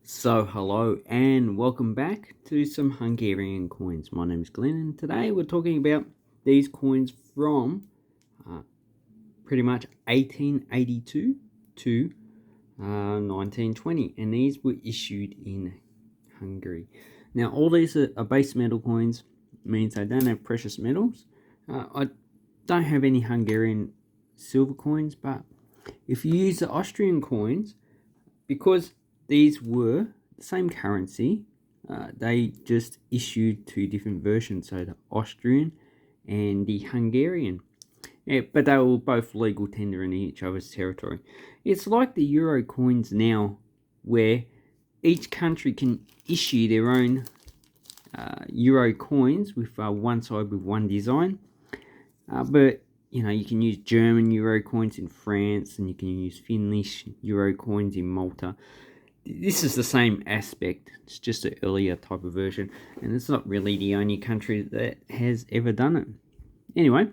So hello and welcome back to some Hungarian coins. My name is Glenn and today we're talking about these coins from pretty much 1882 to 1920, and these were issued in Hungary. Now all these are base metal coins, means they don't have precious metals. I don't have any Hungarian silver coins, but if you use the Austrian coins, because these were the same currency, they just issued two different versions, so the Austrian and the Hungarian. Yeah, but they were both legal tender in each other's territory. It's like the Euro coins now, where each country can issue their own Euro coins with one side with one design. But you can use German Euro coins in France, and you can use Finnish Euro coins in Malta. This is the same aspect, it's just an earlier type of version, and it's not really the only country that has ever done it. Anyway,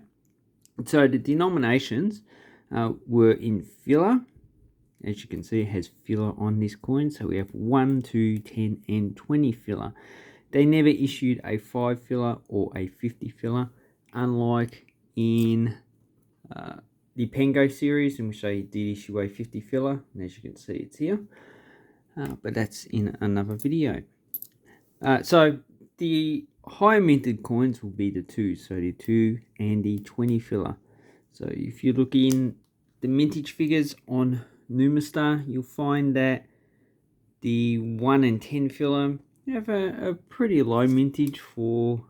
so the denominations were in filler. As you can see, it has filler on this coin, so we have 1, 2, 10 and 20 filler. They never issued a 5 filler or a 50 filler, unlike in the Pengo series, in which they did issue a 50 filler, and as you can see it's here. But that's in another video. So the higher minted coins will be the 2, so the 2 and the 20 filler. So if you look in the mintage figures on Numastar, you'll find that the 1 and 10 filler have a pretty low mintage for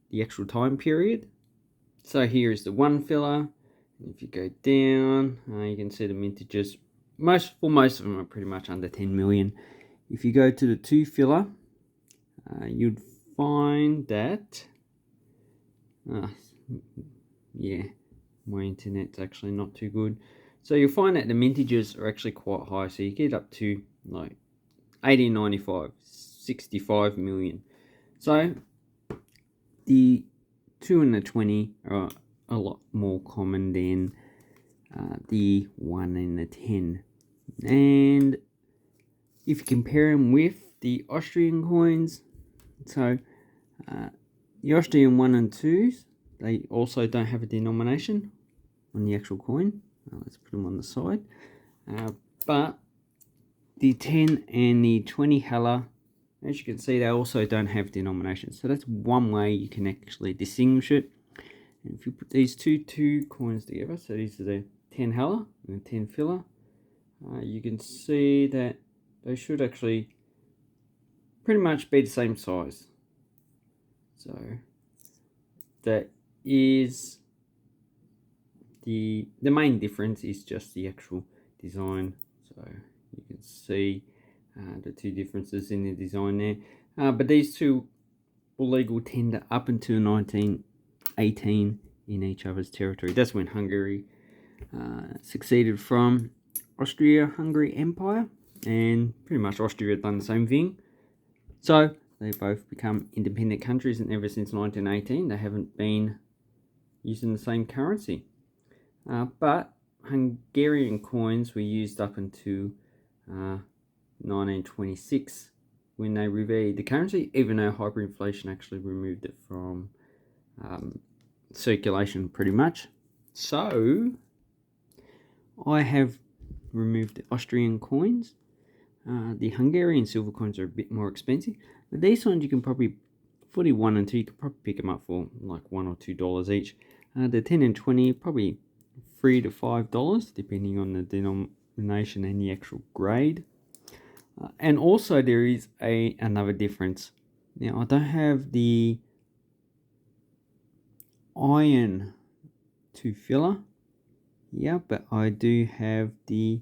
the actual time period. So here is the 1 filler. If you go down, you can see the mintages. Most of them are pretty much under 10 million. If you go to the 2 filler, you'd find that, yeah, my internet's actually not too good. So you'll find that the mintages are actually quite high. So you get up to like 1895, 65 million. So the 2 and the 20 are a lot more common than the 1 and the 10. And if you compare them with the Austrian coins, so the Austrian 1 and 2s, they also don't have a denomination on the actual coin. Let's put them on the side. But the 10 and the 20 heller, as you can see, they also don't have denominations. So that's one way you can actually distinguish it. And if you put these two coins together, so these are the 10 heller and the 10 filler, you can see that they should actually pretty much be the same size. So that is the main difference is just the actual design. So you can see the two differences in the design there. But these two were legal tender up until 1918 in each other's territory. That's when Hungary succeeded from Austria-Hungary Empire, and pretty much Austria had done the same thing. So they both become independent countries, and ever since 1918 they haven't been using the same currency. But Hungarian coins were used up until 1926 when they revalued the currency, even though hyperinflation actually removed it from circulation pretty much. So I have removed the Austrian coins. The Hungarian silver coins are a bit more expensive, but these ones you can probably, for the 1 and 2, you could probably pick them up for like $1 or $2 each. The 10 and 20 probably $3 to $5 depending on the denomination and the actual grade. And also there is another difference. Now I don't have the iron 2 filler, yeah, but I do have the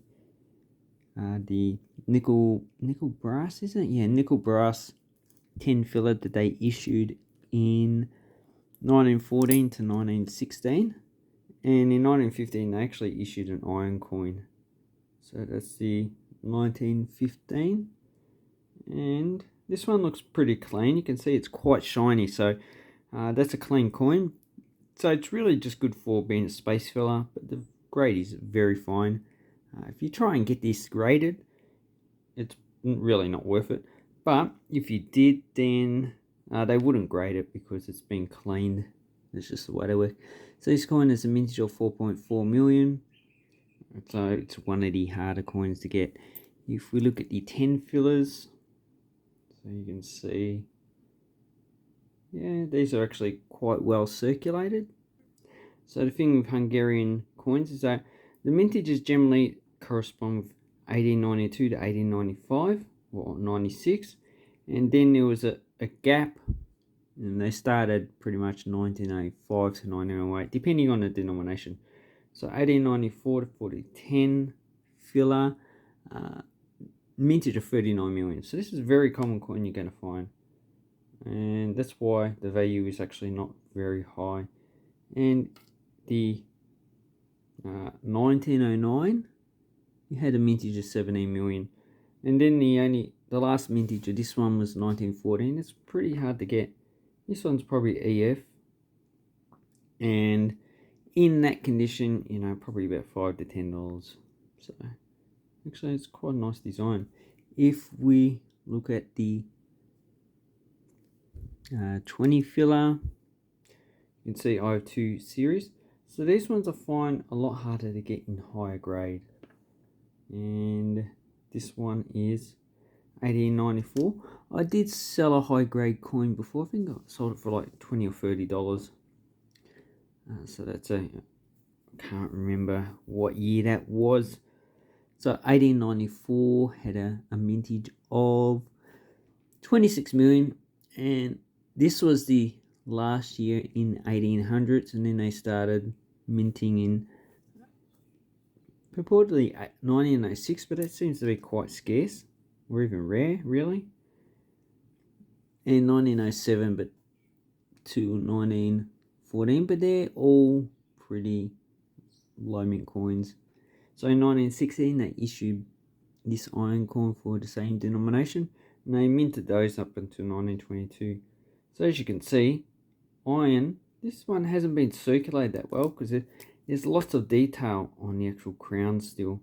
nickel brass, isn't it? Yeah, nickel brass 10 filler that they issued in 1914 to 1916, and in 1915 they actually issued an iron coin. So that's the 1915, and this one looks pretty clean. You can see it's quite shiny, so that's a clean coin. So it's really just good for being a space filler, but the grade is very fine. If you try and get this graded, it's really not worth it. But if you did, then they wouldn't grade it because it's been cleaned. It's just the way they work. So this coin is a mintage of 4.4 million. So it's one of the harder coins to get. If we look at the 10 fillers, so you can see, yeah, these are actually quite well circulated. So the thing with Hungarian coins is that the mintages generally correspond with 1892 to 1895 or 96, and then there was a gap, and they started pretty much 1905 to 1908, depending on the denomination. So 1894 to 4010 filler, mintage of 39 million. So this is a very common coin you're going to find, and that's why the value is actually not very high. And the 1909, you had a mintage of 17 million, and then the last mintage of this one was 1914. It's pretty hard to get. This one's probably EF, and in that condition, you know, probably about $5 to $10. So actually, it's quite a nice design. If we look at the 20 filler, you can see I have two series. So these ones I find a lot harder to get in higher grade. And this one is 1894. I did sell a high grade coin before. I think I sold it for like $20 or $30. So that's I can't remember what year that was. So 1894 had a mintage of 26 million, and this was the last year in 1800s, and then they started minting in purportedly 1906, but that seems to be quite scarce or even rare, really. And 1907, but to 1914, but they're all pretty low mint coins. So in 1916, they issued this iron coin for the same denomination, and they minted those up until 1922. So as you can see, iron, this one hasn't been circulated that well because there's lots of detail on the actual crown still,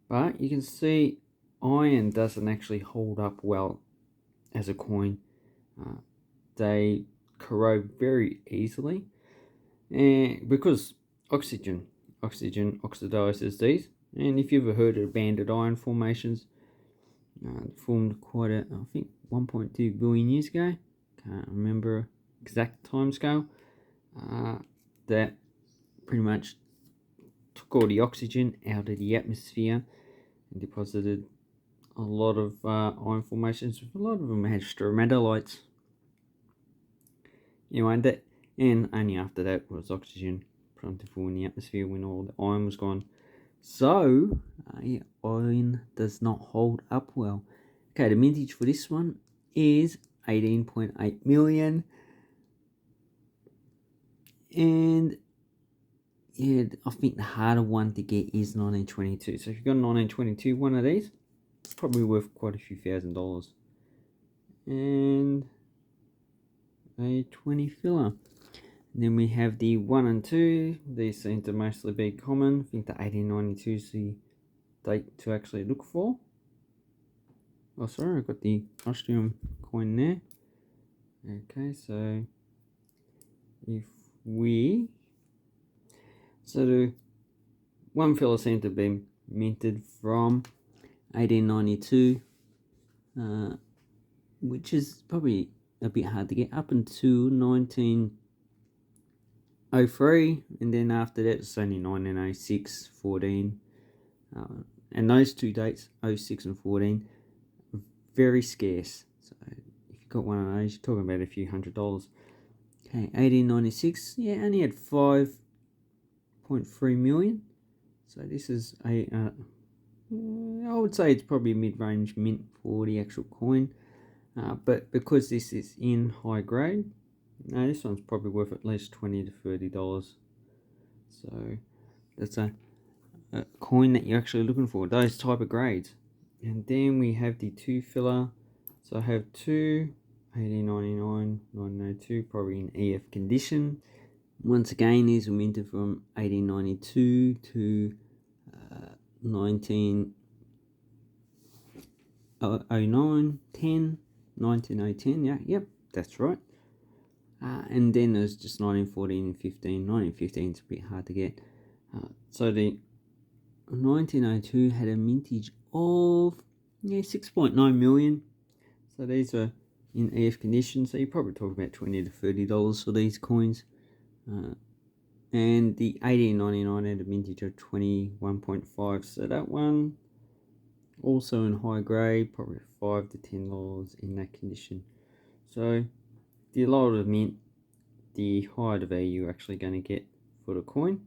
but you can see iron doesn't actually hold up well as a coin. They corrode very easily, and because oxygen oxidizes these. And if you've ever heard of banded iron formations, formed quite I think 1.2 billion years ago. Can't remember exact time scale. That pretty much took all the oxygen out of the atmosphere and deposited a lot of iron formations. A lot of them had stromatolites. Anyway, and only after that was oxygen plentiful in the atmosphere when all the iron was gone. So, iron does not hold up well. Okay, the mintage for this one is 18.8 million. And yeah, I think the harder one to get is 1922. So if you've got a 1922 one of these, it's probably worth quite a few $1,000s. And a 20 filler. And then we have the 1 and 2. These seem to mostly be common. I think the 1892 is the date to actually look for. Oh, sorry, I've got the Austrian coin there. Okay, so if we... So the one filler seemed to be minted from 1892, which is probably a bit hard to get, up until 1903, and then after that it's only 1906, 14, and those two dates, 06 and 14, very scarce. So if you've got one of those, you're talking about a few $100s. Okay, 1896, yeah, only had 5.3 million. So this is a I would say it's probably a mid-range mint for the actual coin, but because this is in high grade, this one's probably worth at least $20 to $30. So that's a coin that you're actually looking for, those type of grades. And then we have the 2 filler. So I have 2 1899, 1902, probably in EF condition. Once again, these were minted from 1892 to 1903. 09, 10, 1910, yeah, yep, that's right. And then there's just 1914 and 15. 1915 is a bit hard to get. So the 1902 had a mintage of 6.9 million. So these are in EF condition. So you probably talk about $20 to $30 for these coins. And the 1899 had a mintage of 21.5. So that one also in high grade, probably $5 to $10 in that condition. So the lower the mint, the higher the value you're actually going to get for the coin.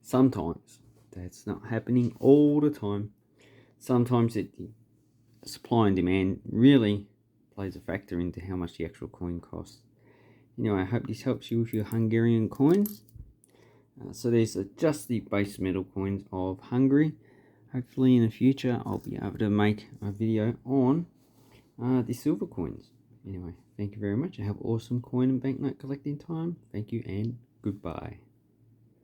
Sometimes that's not happening all the time. Sometimes the supply and demand really plays a factor into how much the actual coin costs. Anyway, I hope this helps you with your Hungarian coins. So these are just the base metal coins of Hungary. Hopefully in the future I'll be able to make a video on the silver coins. Anyway, thank you very much. I have awesome coin and banknote collecting time. Thank you and goodbye.